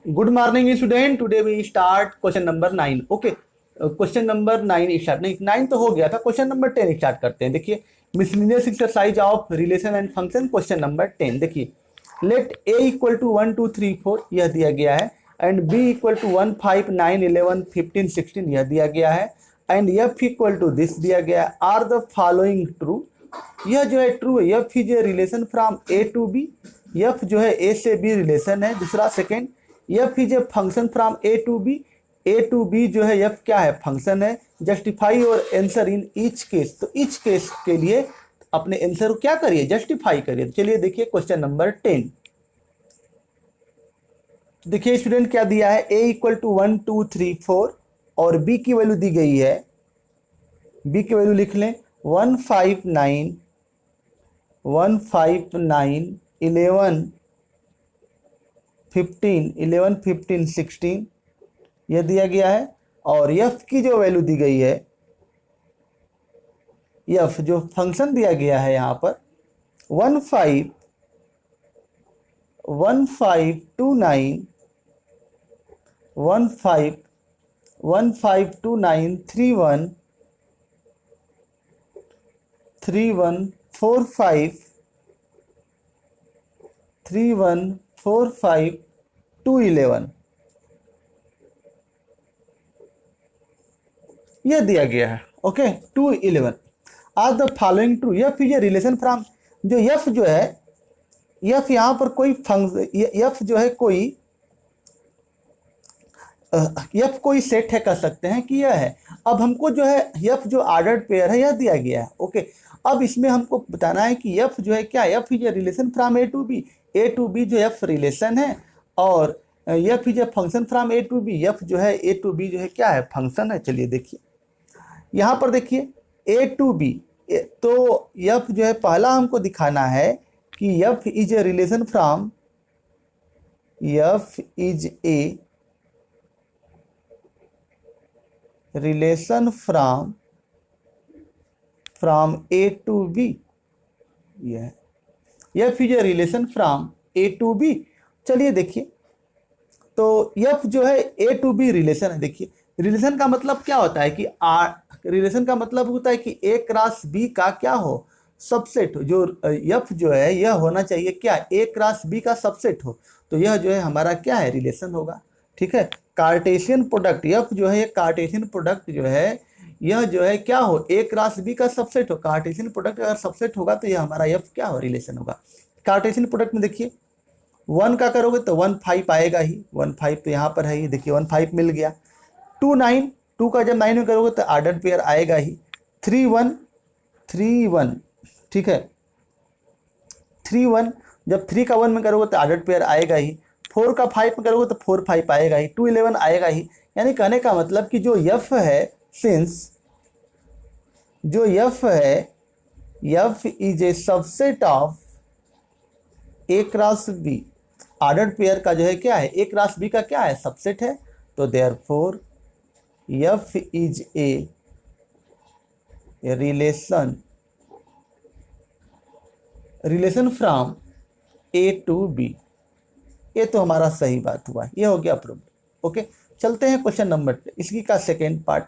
Good morning student. Today we start question number 9। Okay, question number 9 start नहीं, 9 तो हो गया था। क्वेश्चन नंबर 10 स्टार्ट करते हैं। देखिए, miscellaneous exercise of relation and function, question number 10। देखिए, लेट ए इक्वल टू 1 2 3 4 यह दिया गया है, एंड बी इक्वल टू 1 5 9 11 15 16 यह दिया गया है, and F equal to this दिया गया है। Are the following true? यह जो है ट्रू है। F is a relation from A to B. F जो है ए से बी रिलेशन है। दूसरा second, F is a function from A to B. A to B जो है एफ क्या है? फंक्शन है। जस्टिफाई और आंसर इन ईच केस। तो ईच केस के लिए अपने आंसर को क्या करिए? जस्टिफाई करिए। चलिए देखिए क्वेश्चन नंबर 10। तो देखिए स्टूडेंट क्या दिया है, ए इक्वल टू 1 2 3 4 और बी की वैल्यू दी गई है। बी की वैल्यू लिख लें 1 5 9 11 15 16 यह दिया गया है। और एफ की जो वैल्यू दी गई है, एफ जो फंक्शन दिया गया है यहाँ पर 1 5 2 9 1 5 2 9 3 1 4 5 3 1 4 5 2 11 यह दिया गया है। Okay, 2 11 are the following true. F is a relation from, जो एफ जो है, एफ यहाँ पर कोई फंक्शन, एफ जो है कोई एफ कोई सेट है, कह सकते हैं कि यह है। अब हमको जो है एफ जो ऑर्डर्ड पेयर है यह दिया गया है। ओके, अब इसमें हमको बताना है कि एफ जो है क्या? F is a relation from A to B. A to B जो एफ रिलेशन है, और F is a function from A to B. F जो है ए टू बी जो है क्या है? फंक्शन है। चलिए देखिए यहाँ पर देखिए ए टू बी, तो एफ जो है पहला हमको दिखाना है कि f is a relation from, f is a relation from A to B. यह f is a relation from A to B. चलिए देखिए, तो एफ जो है ए टू बी रिलेशन है। देखिए रिलेशन का मतलब क्या होता है कि रिलेशन का मतलब होता है कि ए क्रॉस बी का क्या हो? सबसेट हो। जो एफ जो है यह होना चाहिए क्या? ए क्रॉस बी का सबसेट हो। तो यह जो है हमारा क्या है? रिलेशन होगा। ठीक है, कार्टेशियन प्रोडक्ट, एफ जो है कार्टेशियन प्रोडक्ट जो है, यह जो है क्या हो? ए क्रॉस बी का सबसेट हो। कार्टेशियन प्रोडक्ट अगर सबसेट होगा तो यह हमारा एफ क्या हो? रिलेशन होगा। कार्टेशियन प्रोडक्ट में देखिए 1 का करोगे तो 1 5 आएगा ही। 1 5 तो यहाँ पर है ही। देखिए 1 5 मिल गया। 2 9, 2 का जब 9 में करोगे तो ऑर्डर पेयर आएगा ही। 3 1 3 1, ठीक है। 3 1 जब 3 का 1 में करोगे तो ऑर्डर पेयर आएगा ही। 4 का 5 में करोगे तो 4 5 आएगा ही। 2 11 आएगा ही। यानी कहने का मतलब कि जो एफ है, सिंस जो एफ है, F is a subset of A cross B. Order pair का जो है क्या है? ए क्रॉस बी का क्या है? सबसेट है। तो therefore F is a relation from A to B. ये तो हमारा सही बात हुआ, ये हो गया अप्रूव्ड। ओके, चलते हैं क्वेश्चन नंबर, इसकी का second part.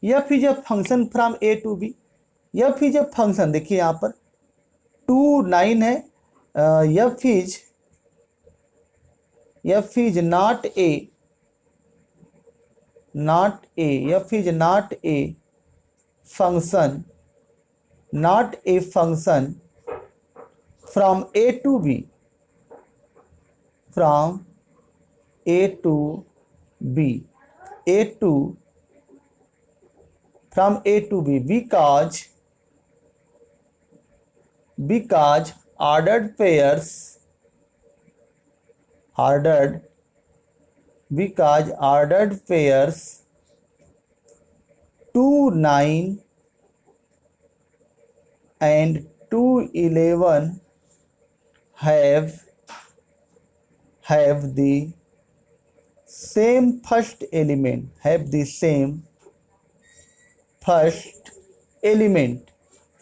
F is a function from A to B. F is a function, देखिए यहाँ पर 2 9 है। F is not a, F is not a function, from A to B, from A to B, from A to B, because ordered pairs, because ordered pairs 2 9 and 2 11 have the same first element,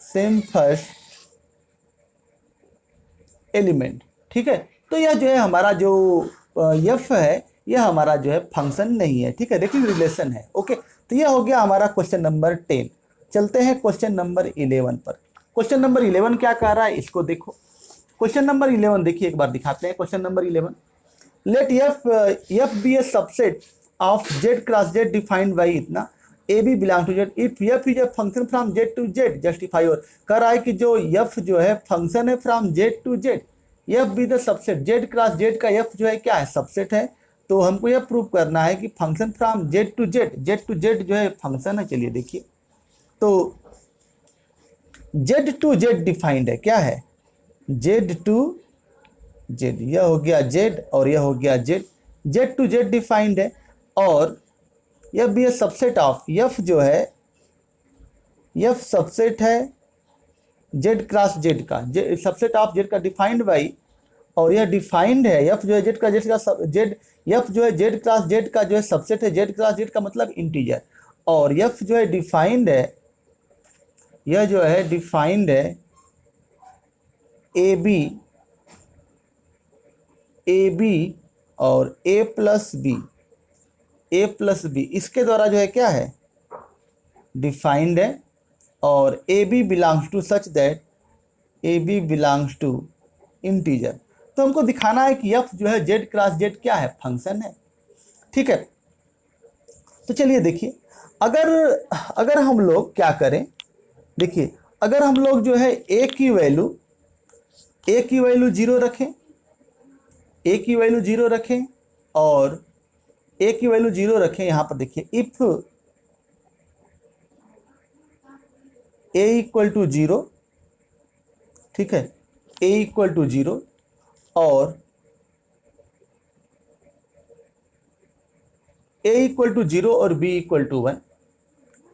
same first element. ठीक है, तो यह जो है हमारा जो F है, यह हमारा जो है फंक्शन नहीं है। ठीक है, लेकिन रिलेशन है। ओके, तो यह हो गया हमारा क्वेश्चन नंबर 10। चलते हैं क्वेश्चन नंबर 11 पर। क्वेश्चन नंबर 11 क्या कह रहा है, इसको देखो। क्वेश्चन नंबर 11 देखिए, एक बार दिखाते हैं। Question number 11, let f be a subset of Z cross Z defined by इतना a b belong to Z if f is a function from Z to Z justify. और कह रहा है कि जो एफ जो है फंक्शन है from Z to Z, F be the subset, Z cross Z का एफ जो है क्या है, सबसेट है। तो हमको यह प्रूव करना है कि function from Z to Z जो है फंक्शन है। चलिए देखिए, तो जेड टू जेड डिफाइंड है, क्या है, जेड टू जेड, यह हो गया जेड और यह हो गया Z, Z to Z defined है। और यह भी है सबसेट ऑफ एफ जो है, एफ सबसेट है जेड क्रॉस जेड का, सबसेट ऑफ जेड का डिफाइंड बाई, और यह डिफाइंड है एफ जो है जेड का जेड, एफ जो है जेड क्रॉस जेड का जो है सबसेट है, जेड क्रॉस जेड का मतलब इंटीजर। और एफ जो है डिफाइंड है, यह जो है डिफाइंड है ए बी और ए प्लस बी, इसके द्वारा जो है क्या है, डिफाइंड है। और A B belongs to such that A B belongs to integer. तो हमको दिखाना है कि एफ जो है जेड क्रॉस जेड क्या है, फंक्शन है। ठीक है, तो चलिए देखिए, अगर हम लोग क्या करें, देखिए अगर हम लोग जो है ए की वैल्यू 0 रखें, ए की वैल्यू 0 रखें और ए की वैल्यू 0 रखें, यहां पर देखिए इफ ए इक्वल टू 0, ठीक है, ए इक्वल टू 0 और ए इक्वल टू 0 और बी इक्वल टू 1,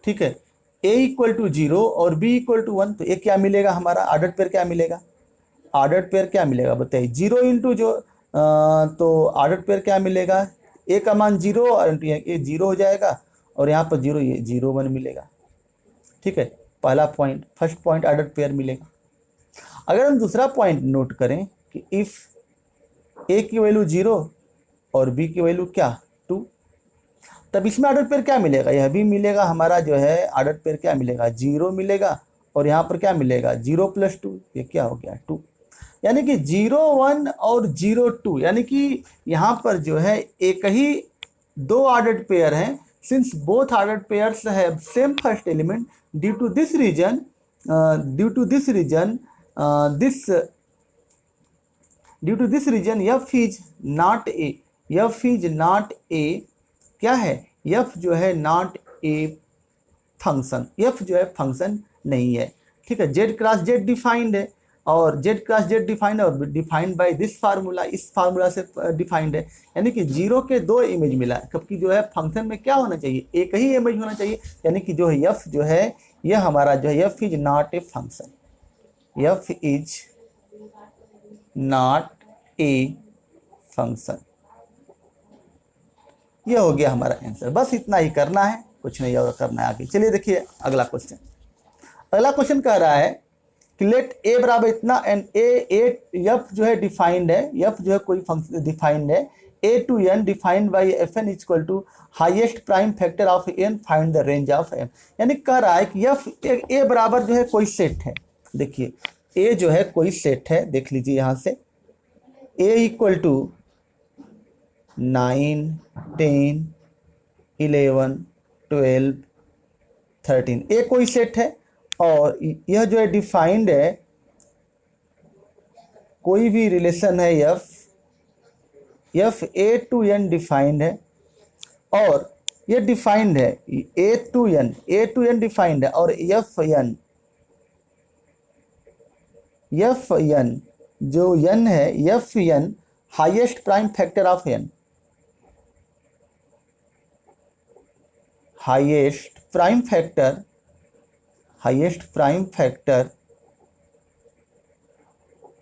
ठीक है, ए इक्वल टू 0 और बी इक्वल टू 1, तो ये क्या मिलेगा हमारा, ऑर्डर पेयर क्या मिलेगा, ऑर्डर पेयर क्या मिलेगा बताइए, 0 इंटू जो तो ऑर्डर पेयर क्या मिलेगा, ए का मान 0 और ये 0 हो जाएगा और यहाँ पर 0, ये 0 1 मिलेगा। ठीक है, पहला point, first point order pair मिलेगा। अगर हम दूसरा पॉइंट नोट करें कि इफ ए की वैल्यू 0 और बी की वैल्यू क्या 2, तब इसमें ऑर्डर पेयर क्या मिलेगा, यह भी मिलेगा हमारा जो है ऑर्डर पेयर क्या मिलेगा, 0 मिलेगा और यहाँ पर क्या मिलेगा 0 + 2, ये क्या हो गया 2। यानी कि 0 1 और 0 2, यानी कि यहाँ पर जो है एक ही दो ऑर्डर्ड पेयर हैं। Since both ordered pairs have same first element, due to this reason F is not a, क्या है, एफ जो है नॉट ए फंक्शन, एफ जो है फंक्शन नहीं है। ठीक है, जेड क्रॉस जेड डिफाइंड है और जेड क्रॉस जेड डिफाइंड है और डिफाइंड बाय दिस फार्मूला, इस फार्मूला से डिफाइंड है। यानी कि 0 के 2 इमेज मिला है, जबकि जो है फंक्शन में क्या होना चाहिए, एक ही इमेज होना चाहिए। यानी कि जो है एफ जो है यह हमारा जो है F is not a function, F is not a function. यह हो गया हमारा आंसर। बस इतना ही करना है, कुछ नहीं और करना है आगे। चलिए देखिए अगला क्वेश्चन। अगला क्वेश्चन कह रहा है कि लेट ए बराबर इतना एंड एफ जो है डिफाइंड है, एफ जो है कोई फंक्शन डिफाइंड है, A to N defined by f n equal to highest prime factor of N, find the range of m. यानी कह रहा है कि एफ ए बराबर जो है कोई सेट है। देखिए ए जो है कोई सेट है, देख लीजिए यहाँ से, ए इक्वल टू 9 10 11 12 13, ए कोई सेट है और यह जो है डिफाइंड है, कोई भी रिलेशन है F A to N defined है और यह डिफाइंड है ए टू एन डिफाइंड है और एफ एन जो एन है, F n highest prime factor of n, highest prime factor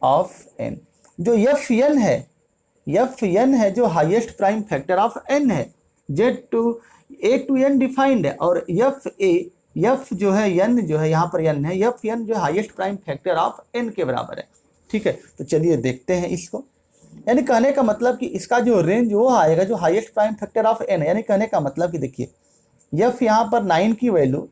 of n. जो एफ एन है जो highest prime factor of N है, Z to A to N defined है और एफ जो है एन जो है यहाँ पर एन है, एफ एन जो highest prime factor of N के बराबर है। ठीक है, तो चलिए देखते हैं इसको। यानी कहने का मतलब कि इसका जो रेंज वो आएगा जो highest prime factor of N है। यानी कहने का मतलब कि देखिए एफ यहाँ पर 9 की वैल्यू,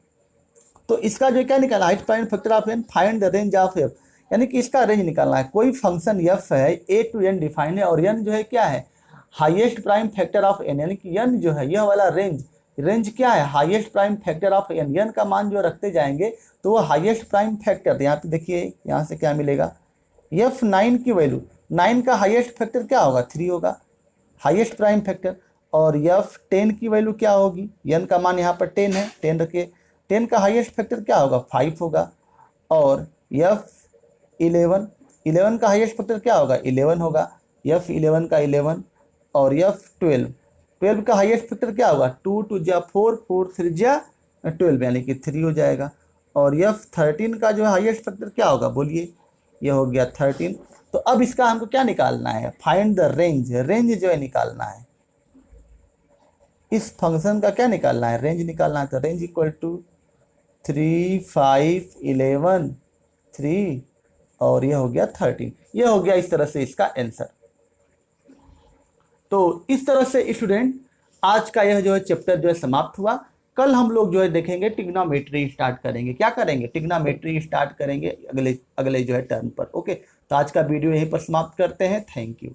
तो इसका जो क्या निकालना highest prime factor of N, find the range of F, यानी कि इसका रेंज निकालना है। कोई फंक्शन एफ है ए टू एन डिफाइंड है और एन जो है क्या है highest prime factor of N, यानी कि एन जो है यह वाला रेंज क्या है highest prime factor of N. N का मान जो रखते जाएंगे तो वो हाईएस्ट प्राइम फैक्टर, यहाँ पे देखिए यहाँ से क्या मिलेगा एफ 9 की वैल्यू, 9 का हाईएस्ट फैक्टर क्या होगा 3 होगा हाईएस्ट प्राइम फैक्टर, और एफ 10 की वैल्यू क्या होगी, एन का मान यहाँ पर 10 है 10 रखिए, 10 का हाईएस्ट फैक्टर क्या होगा 5 होगा, और एफ 11 का हाईएस्ट फैक्टर क्या होगा 11 होगा, एफ 11 का 11, और एफ 12 का हाईएस्ट फैक्टर क्या होगा 2 2 जा 4 4 3 जा 12 यानी कि 3 हो जाएगा, और एफ 13 का जो हाईएस्ट फैक्टर क्या होगा बोलिए, ये हो गया 13। तो अब इसका हमको क्या निकालना है, फाइंड द रेंज, रेंज जो है निकालना है, इस फंक्शन का क्या निकालना है रेंज निकालना है। तो रेंज इक्वल टू 3 5 11 3 और ये हो गया 13, ये हो गया इस तरह से इसका आंसर। तो इस तरह से स्टूडेंट आज का यह जो है चैप्टर जो है समाप्त हुआ। कल हम लोग जो है देखेंगे ट्रिग्नोमेट्री स्टार्ट करेंगे, क्या करेंगे ट्रिग्नोमेट्री स्टार्ट करेंगे अगले जो है टर्म पर। ओके, तो आज का वीडियो यहीं पर समाप्त करते हैं। Thank you.